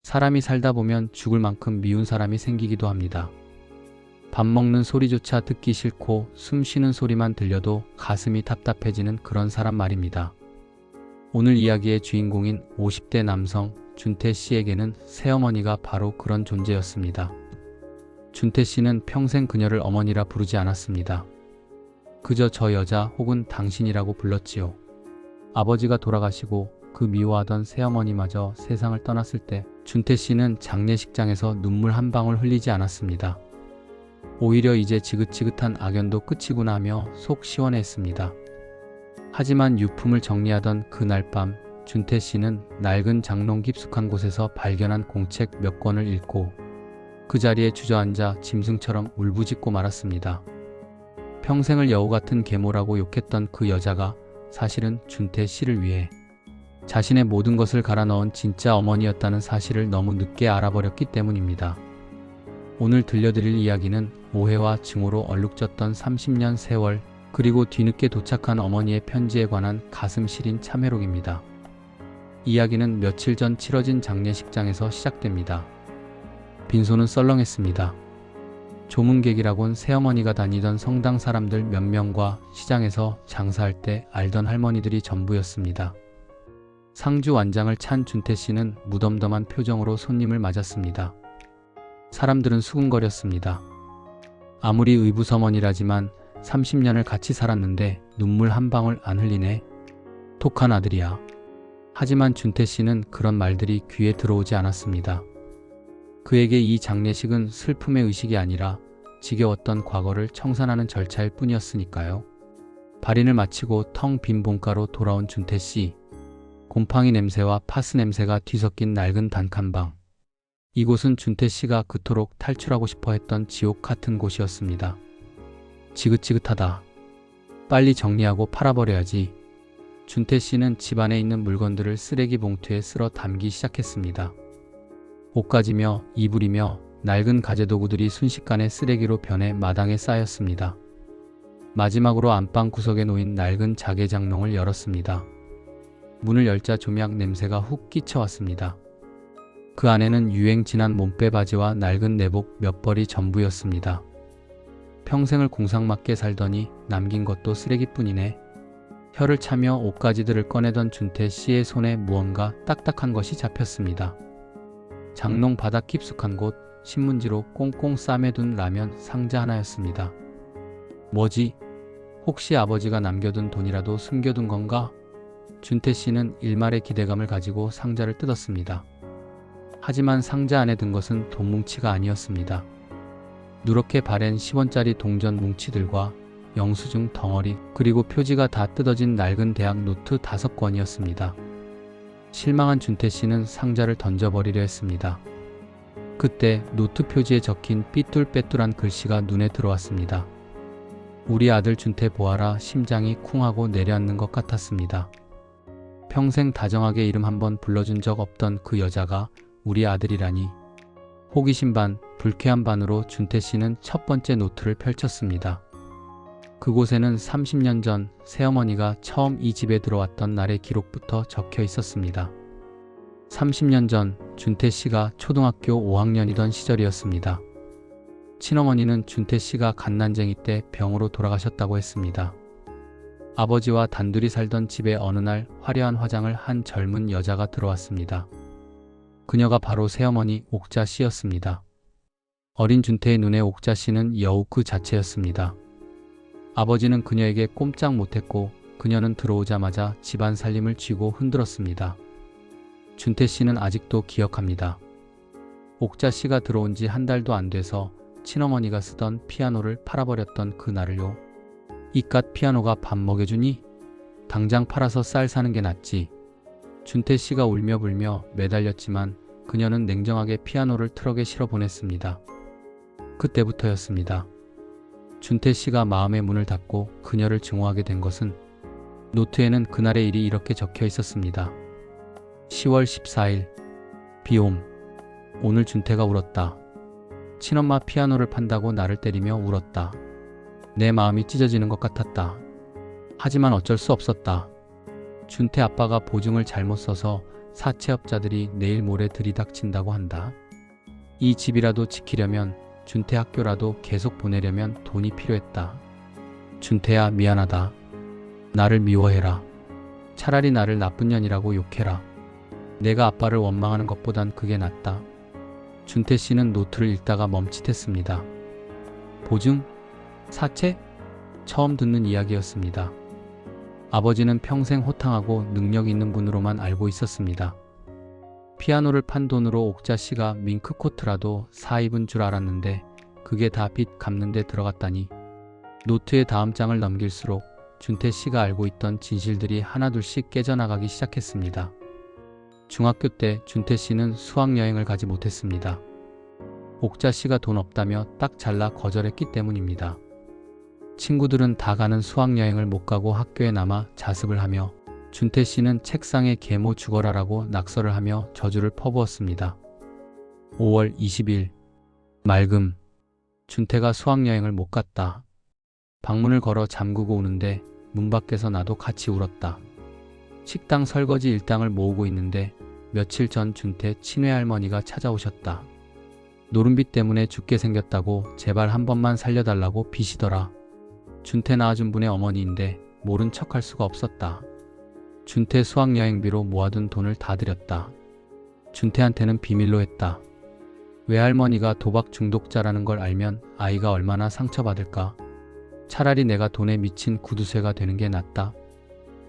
사람이 살다 보면 죽을 만큼 미운 사람이 생기기도 합니다. 밥 먹는 소리조차 듣기 싫고 숨 쉬는 소리만 들려도 가슴이 답답해지는 그런 사람 말입니다. 오늘 이야기의 주인공인 50대 남성 준태 씨에게는 새어머니가 바로 그런 존재였습니다. 준태 씨는 평생 그녀를 어머니라 부르지 않았습니다. 그저 저 여자 혹은 당신이라고 불렀지요. 아버지가 돌아가시고 그 미워하던 새어머니마저 세상을 떠났을 때 준태 씨는 장례식장에서 눈물 한 방울 흘리지 않았습니다. 오히려 이제 지긋지긋한 악연도 끝이구나 하며 속 시원했습니다. 하지만 유품을 정리하던 그날 밤 준태 씨는 낡은 장롱 깊숙한 곳에서 발견한 공책 몇 권을 읽고 그 자리에 주저앉아 짐승처럼 울부짖고 말았습니다. 평생을 여우 같은 계모라고 욕했던 그 여자가 사실은 준태 씨를 위해 자신의 모든 것을 갈아 넣은 진짜 어머니였다는 사실을 너무 늦게 알아버렸기 때문입니다. 오늘 들려드릴 이야기는 오해와 증오로 얼룩졌던 30년 세월, 그리고 뒤늦게 도착한 어머니의 편지에 관한 가슴 시린 참회록입니다. 이야기는 며칠 전 치러진 장례식장에서 시작됩니다. 빈소는 썰렁했습니다. 조문객이라곤 새어머니가 다니던 성당 사람들 몇 명과 시장에서 장사할 때 알던 할머니들이 전부였습니다. 상주 완장을 찬 준태 씨는 무덤덤한 표정으로 손님을 맞았습니다. 사람들은 수군거렸습니다. 아무리 의부서머니라지만 30년을 같이 살았는데 눈물 한 방울 안 흘리네. 톡한 아들이야. 하지만 준태 씨는 그런 말들이 귀에 들어오지 않았습니다. 그에게 이 장례식은 슬픔의 의식이 아니라 지겨웠던 과거를 청산하는 절차일 뿐이었으니까요. 발인을 마치고 텅 빈 본가로 돌아온 준태 씨. 곰팡이 냄새와 파스 냄새가 뒤섞인 낡은 단칸방. 이곳은 준태 씨가 그토록 탈출하고 싶어 했던 지옥 같은 곳이었습니다. 지긋지긋하다. 빨리 정리하고 팔아버려야지. 준태 씨는 집안에 있는 물건들을 쓰레기 봉투에 쓸어 담기 시작했습니다. 옷가지며 이불이며 낡은 가재도구들이 순식간에 쓰레기로 변해 마당에 쌓였습니다. 마지막으로 안방 구석에 놓인 낡은 자개장롱을 열었습니다. 문을 열자 조미약 냄새가 훅 끼쳐왔습니다. 그 안에는 유행 지난 몸빼 바지와 낡은 내복 몇 벌이 전부였습니다. 평생을 공상맞게 살더니 남긴 것도 쓰레기뿐이네. 혀를 차며 옷가지들을 꺼내던 준태 씨의 손에 무언가 딱딱한 것이 잡혔습니다. 장롱 바닥 깊숙한 곳, 신문지로 꽁꽁 싸매둔 라면 상자 하나였습니다. 뭐지? 혹시 아버지가 남겨둔 돈이라도 숨겨둔 건가? 준태 씨는 일말의 기대감을 가지고 상자를 뜯었습니다. 하지만 상자 안에 든 것은 돈 뭉치가 아니었습니다. 누렇게 바랜 10원짜리 동전 뭉치들과 영수증 덩어리, 그리고 표지가 다 뜯어진 낡은 대학 노트 5권이었습니다. 실망한 준태 씨는 상자를 던져버리려 했습니다. 그때 노트 표지에 적힌 삐뚤빼뚤한 글씨가 눈에 들어왔습니다. 우리 아들 준태 보아라. 심장이 쿵하고 내려앉는 것 같았습니다. 평생 다정하게 이름 한번 불러준 적 없던 그 여자가 우리 아들이라니. 호기심 반, 불쾌한 반으로 준태 씨는 첫 번째 노트를 펼쳤습니다. 그곳에는 30년 전 새어머니가 처음 이 집에 들어왔던 날의 기록부터 적혀 있었습니다. 30년 전 준태 씨가 초등학교 5학년이던 시절이었습니다. 친어머니는 준태 씨가 갓난쟁이 때 병으로 돌아가셨다고 했습니다. 아버지와 단둘이 살던 집에 어느 날 화려한 화장을 한 젊은 여자가 들어왔습니다. 그녀가 바로 새어머니 옥자 씨였습니다. 어린 준태의 눈에 옥자 씨는 여우 그 자체였습니다. 아버지는 그녀에게 꼼짝 못했고 그녀는 들어오자마자 집안 살림을 쥐고 흔들었습니다. 준태 씨는 아직도 기억합니다. 옥자 씨가 들어온 지 한 달도 안 돼서 친어머니가 쓰던 피아노를 팔아버렸던 그날을요. 이깟 피아노가 밥 먹여주니? 당장 팔아서 쌀 사는 게 낫지. 준태 씨가 울며 불며 매달렸지만 그녀는 냉정하게 피아노를 트럭에 실어 보냈습니다. 그때부터였습니다. 준태 씨가 마음의 문을 닫고 그녀를 증오하게 된 것은 노트에는 그날의 일이 이렇게 적혀 있었습니다. 10월 14일 비옴. 오늘 준태가 울었다. 친엄마 피아노를 판다고 나를 때리며 울었다. 내 마음이 찢어지는 것 같았다. 하지만 어쩔 수 없었다. 준태 아빠가 보증을 잘못 써서 사채업자들이 내일 모레 들이닥친다고 한다. 이 집이라도 지키려면, 준태 학교라도 계속 보내려면 돈이 필요했다. 준태야, 미안하다. 나를 미워해라. 차라리 나를 나쁜 년이라고 욕해라. 내가 아빠를 원망하는 것보단 그게 낫다. 준태 씨는 노트를 읽다가 멈칫했습니다. 보증? 사채? 처음 듣는 이야기였습니다. 아버지는 평생 호탕하고 능력 있는 분으로만 알고 있었습니다. 피아노를 판 돈으로 옥자 씨가 밍크 코트라도 사 입은 줄 알았는데 그게 다 빚 갚는 데 들어갔다니. 노트의 다음 장을 넘길수록 준태 씨가 알고 있던 진실들이 하나둘씩 깨져나가기 시작했습니다. 중학교 때 준태 씨는 수학여행을 가지 못했습니다. 옥자 씨가 돈 없다며 딱 잘라 거절했기 때문입니다. 친구들은 다 가는 수학여행을 못 가고 학교에 남아 자습을 하며 준태 씨는 책상에 계모 죽어라라고 낙서를 하며 저주를 퍼부었습니다. 5월 20일 맑음. 준태가 수학여행을 못 갔다. 방문을 걸어 잠그고 오는데 문 밖에서 나도 같이 울었다. 식당 설거지 일당을 모으고 있는데 며칠 전 준태 친외할머니가 찾아오셨다. 노름빚 때문에 죽게 생겼다고 제발 한 번만 살려달라고 비시더라. 준태 낳아준 분의 어머니인데 모른 척할 수가 없었다. 준태 수학여행비로 모아둔 돈을 다 드렸다. 준태한테는 비밀로 했다. 외할머니가 도박 중독자라는 걸 알면 아이가 얼마나 상처받을까. 차라리 내가 돈에 미친 구두쇠가 되는 게 낫다.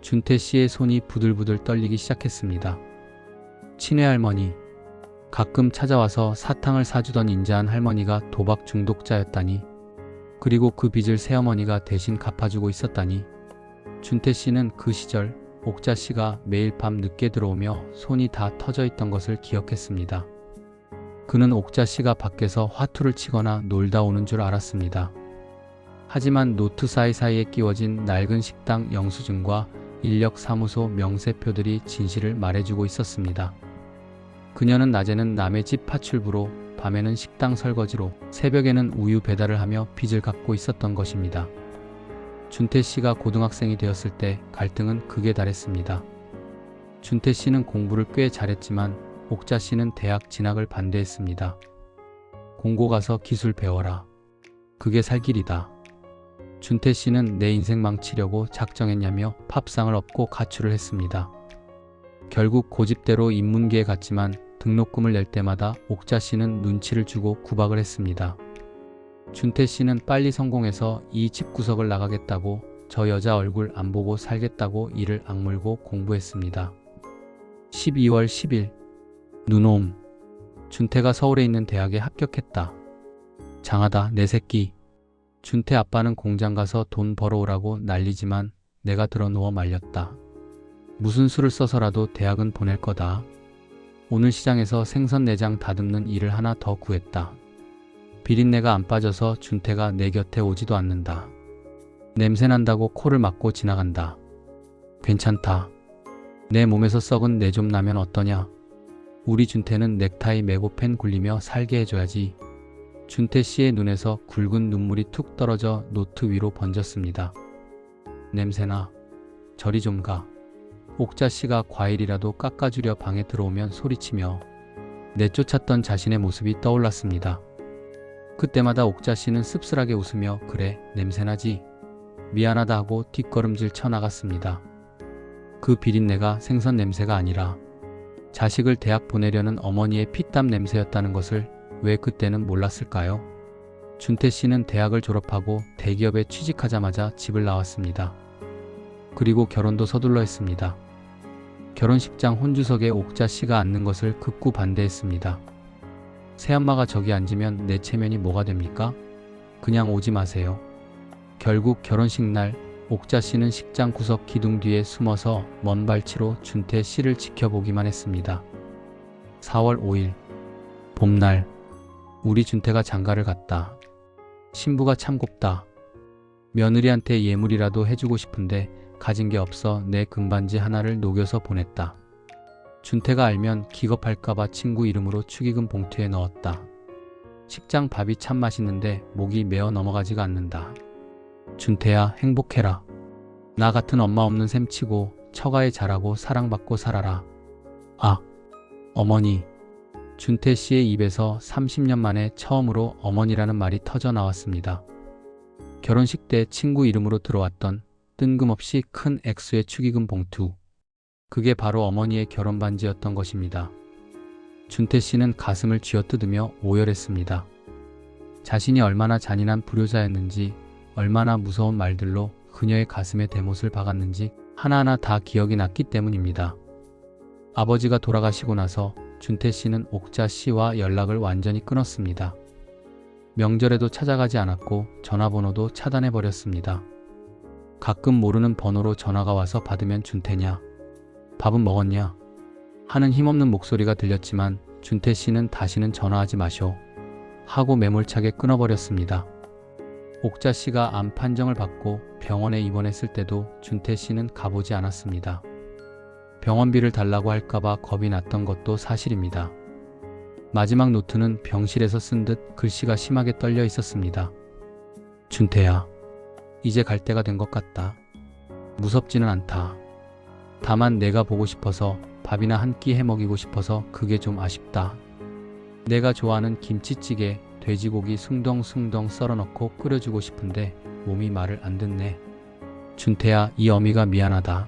준태 씨의 손이 부들부들 떨리기 시작했습니다. 친외할머니. 가끔 찾아와서 사탕을 사주던 인자한 할머니가 도박 중독자였다니. 그리고 그 빚을 새어머니가 대신 갚아주고 있었다니. 준태 씨는 그 시절 옥자 씨가 매일 밤 늦게 들어오며 손이 다 터져 있던 것을 기억했습니다. 그는 옥자 씨가 밖에서 화투를 치거나 놀다 오는 줄 알았습니다. 하지만 노트 사이사이에 끼워진 낡은 식당 영수증과 인력사무소 명세표들이 진실을 말해주고 있었습니다. 그녀는 낮에는 남의 집 파출부로, 밤에는 식당 설거지로, 새벽에는 우유 배달을 하며 빚을 갚고 있었던 것입니다. 준태 씨가 고등학생이 되었을 때 갈등은 극에 달했습니다. 준태 씨는 공부를 꽤 잘했지만 옥자 씨는 대학 진학을 반대했습니다. 공고 가서 기술 배워라. 그게 살 길이다. 준태 씨는 내 인생 망치려고 작정했냐며 팝상을 업고 가출을 했습니다. 결국 고집대로 인문계에 갔지만 등록금을 낼 때마다 옥자 씨는 눈치를 주고 구박을 했습니다. 준태 씨는 빨리 성공해서 이 집구석을 나가겠다고, 저 여자 얼굴 안 보고 살겠다고 이를 악물고 공부했습니다. 12월 10일 눈옴. 준태가 서울에 있는 대학에 합격했다. 장하다 내 새끼. 준태 아빠는 공장 가서 돈 벌어오라고 난리지만 내가 들어 누워 말렸다. 무슨 수를 써서라도 대학은 보낼 거다. 오늘 시장에서 생선 내장 다듬는 일을 하나 더 구했다. 비린내가 안 빠져서 준태가 내 곁에 오지도 않는다. 냄새난다고 코를 막고 지나간다. 괜찮다. 내 몸에서 썩은 내 좀 나면 어떠냐. 우리 준태는 넥타이 매고 펜 굴리며 살게 해줘야지. 준태 씨의 눈에서 굵은 눈물이 툭 떨어져 노트 위로 번졌습니다. 냄새나. 저리 좀 가. 옥자 씨가 과일이라도 깎아주려 방에 들어오면 소리치며 내쫓았던 자신의 모습이 떠올랐습니다. 그때마다 옥자 씨는 씁쓸하게 웃으며 그래 냄새나지. 미안하다 하고 뒷걸음질 쳐나갔습니다. 그 비린내가 생선 냄새가 아니라 자식을 대학 보내려는 어머니의 피땀 냄새였다는 것을 왜 그때는 몰랐을까요? 준태 씨는 대학을 졸업하고 대기업에 취직하자마자 집을 나왔습니다. 그리고 결혼도 서둘러 했습니다. 결혼식장 혼주석에 옥자 씨가 앉는 것을 극구 반대했습니다. 새엄마가 저기 앉으면 내 체면이 뭐가 됩니까? 그냥 오지 마세요. 결국 결혼식 날 옥자 씨는 식장 구석 기둥 뒤에 숨어서 먼 발치로 준태 씨를 지켜보기만 했습니다. 4월 5일 봄날. 우리 준태가 장가를 갔다. 신부가 참 곱다. 며느리한테 예물이라도 해주고 싶은데 가진 게 없어 내 금반지 하나를 녹여서 보냈다. 준태가 알면 기겁할까봐 친구 이름으로 축의금 봉투에 넣었다. 식장 밥이 참 맛있는데 목이 메어 넘어가지가 않는다. 준태야 행복해라. 나 같은 엄마 없는 셈 치고 처가에 잘하고 사랑받고 살아라. 아, 어머니. 준태 씨의 입에서 30년 만에 처음으로 어머니라는 말이 터져 나왔습니다. 결혼식 때 친구 이름으로 들어왔던 뜬금없이 큰 액수의 축의금 봉투. 그게 바로 어머니의 결혼 반지였던 것입니다. 준태 씨는 가슴을 쥐어뜯으며 오열했습니다. 자신이 얼마나 잔인한 불효자였는지, 얼마나 무서운 말들로 그녀의 가슴에 대못을 박았는지 하나하나 다 기억이 났기 때문입니다. 아버지가 돌아가시고 나서 준태 씨는 옥자 씨와 연락을 완전히 끊었습니다. 명절에도 찾아가지 않았고 전화번호도 차단해버렸습니다. 가끔 모르는 번호로 전화가 와서 받으면 준태냐? 밥은 먹었냐? 하는 힘없는 목소리가 들렸지만 준태 씨는 다시는 전화하지 마쇼 하고 매몰차게 끊어버렸습니다. 옥자 씨가 암 판정을 받고 병원에 입원했을 때도 준태 씨는 가보지 않았습니다. 병원비를 달라고 할까봐 겁이 났던 것도 사실입니다. 마지막 노트는 병실에서 쓴 듯 글씨가 심하게 떨려 있었습니다. 준태야, 이제 갈 때가 된 것 같다. 무섭지는 않다. 다만 내가 보고 싶어서 밥이나 한 끼 해먹이고 싶어서 그게 좀 아쉽다. 내가 좋아하는 김치찌개, 돼지고기 숭덩숭덩 썰어넣고 끓여주고 싶은데 몸이 말을 안 듣네. 준태야, 이 어미가 미안하다.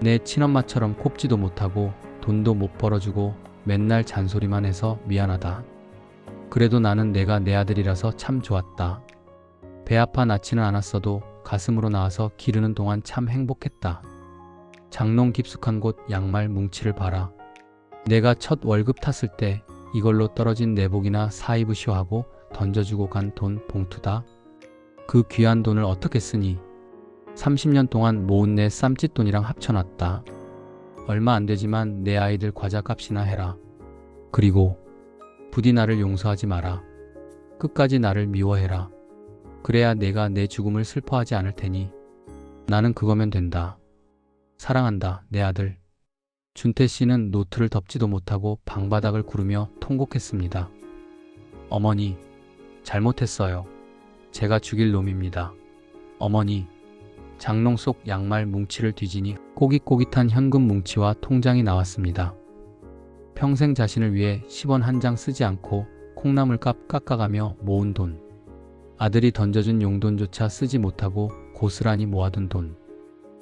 내 친엄마처럼 꼽지도 못하고 돈도 못 벌어주고 맨날 잔소리만 해서 미안하다. 그래도 나는 내가 내 아들이라서 참 좋았다. 배 아파 낳지는 않았어도 가슴으로 나와서 기르는 동안 참 행복했다. 장롱 깊숙한 곳 양말 뭉치를 봐라. 내가 첫 월급 탔을 때 이걸로 떨어진 내복이나 사입으시오 하고 던져주고 간 돈 봉투다. 그 귀한 돈을 어떻게 쓰니? 30년 동안 모은 내 쌈짓돈이랑 합쳐놨다. 얼마 안 되지만 내 아이들 과자값이나 해라. 그리고 부디 나를 용서하지 마라. 끝까지 나를 미워해라. 그래야 내가 내 죽음을 슬퍼하지 않을 테니. 나는 그거면 된다. 사랑한다, 내 아들. 준태 씨는 노트를 덮지도 못하고 방바닥을 구르며 통곡했습니다. 어머니, 잘못했어요. 제가 죽일 놈입니다. 어머니. 장롱 속 양말 뭉치를 뒤지니 꼬깃꼬깃한 현금 뭉치와 통장이 나왔습니다. 평생 자신을 위해 10원 한 장 쓰지 않고 콩나물값 깎아가며 모은 돈. 아들이 던져준 용돈조차 쓰지 못하고 고스란히 모아둔 돈.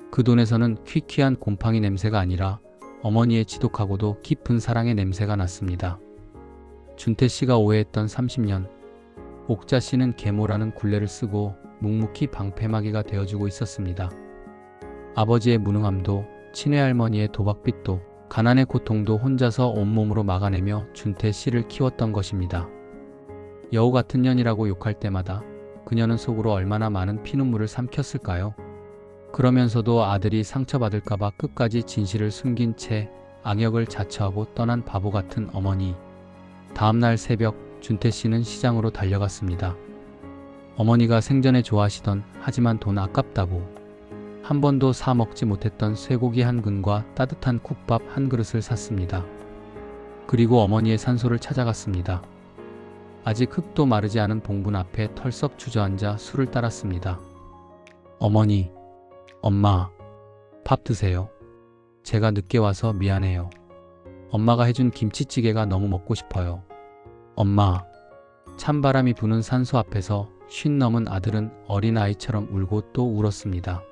그 돈에서는 퀴퀴한 곰팡이 냄새가 아니라 어머니의 지독하고도 깊은 사랑의 냄새가 났습니다. 준태 씨가 오해했던 30년. 옥자 씨는 계모라는 굴레를 쓰고 묵묵히 방패막이가 되어주고 있었습니다. 아버지의 무능함도, 친외할머니의 도박빚도, 가난의 고통도 혼자서 온몸으로 막아내며 준태 씨를 키웠던 것입니다. 여우 같은 년이라고 욕할 때마다 그녀는 속으로 얼마나 많은 피눈물을 삼켰을까요? 그러면서도 아들이 상처받을까봐 끝까지 진실을 숨긴 채 악역을 자처하고 떠난 바보 같은 어머니. 다음날 새벽 준태 씨는 시장으로 달려갔습니다. 어머니가 생전에 좋아하시던 하지만 돈 아깝다고 한 번도 사 먹지 못했던 쇠고기 한 근과 따뜻한 국밥 한 그릇을 샀습니다. 그리고 어머니의 산소를 찾아갔습니다. 아직 흙도 마르지 않은 봉분 앞에 털썩 주저앉아 술을 따랐습니다. 어머니, 엄마, 밥 드세요. 제가 늦게 와서 미안해요. 엄마가 해준 김치찌개가 너무 먹고 싶어요. 엄마. 찬바람이 부는 산소 앞에서 쉰 넘은 아들은 어린아이처럼 울고 또 울었습니다.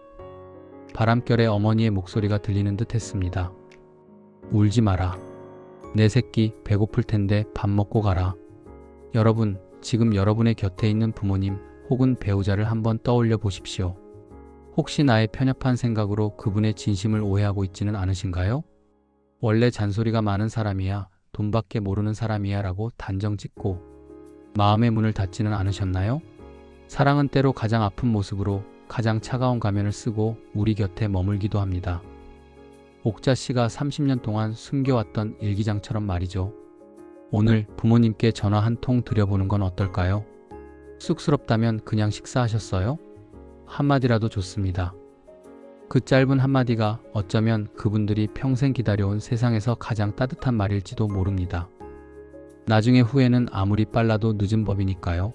바람결에 어머니의 목소리가 들리는 듯 했습니다. 울지 마라. 내 새끼 배고플 텐데 밥 먹고 가라. 여러분, 지금 여러분의 곁에 있는 부모님 혹은 배우자를 한번 떠올려 보십시오. 혹시 나의 편협한 생각으로 그분의 진심을 오해하고 있지는 않으신가요? 원래 잔소리가 많은 사람이야, 돈밖에 모르는 사람이야 라고 단정 짓고 마음의 문을 닫지는 않으셨나요? 사랑은 때로 가장 아픈 모습으로 가장 차가운 가면을 쓰고 우리 곁에 머물기도 합니다. 옥자 씨가 30년 동안 숨겨왔던 일기장처럼 말이죠. 오늘 부모님께 전화 한 통 드려보는 건 어떨까요? 쑥스럽다면 그냥 식사하셨어요? 한마디라도 좋습니다. 그 짧은 한마디가 어쩌면 그분들이 평생 기다려온 세상에서 가장 따뜻한 말일지도 모릅니다. 나중에 후회는 아무리 빨라도 늦은 법이니까요.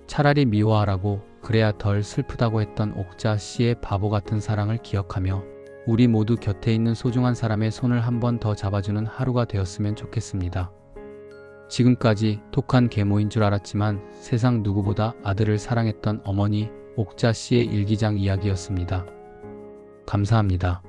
차라리 미워하라고, 그래야 덜 슬프다고 했던 옥자 씨의 바보 같은 사랑을 기억하며 우리 모두 곁에 있는 소중한 사람의 손을 한 번 더 잡아주는 하루가 되었으면 좋겠습니다. 지금까지 톡한 계모인 줄 알았지만 세상 누구보다 아들을 사랑했던 어머니 옥자 씨의 일기장 이야기였습니다. 감사합니다.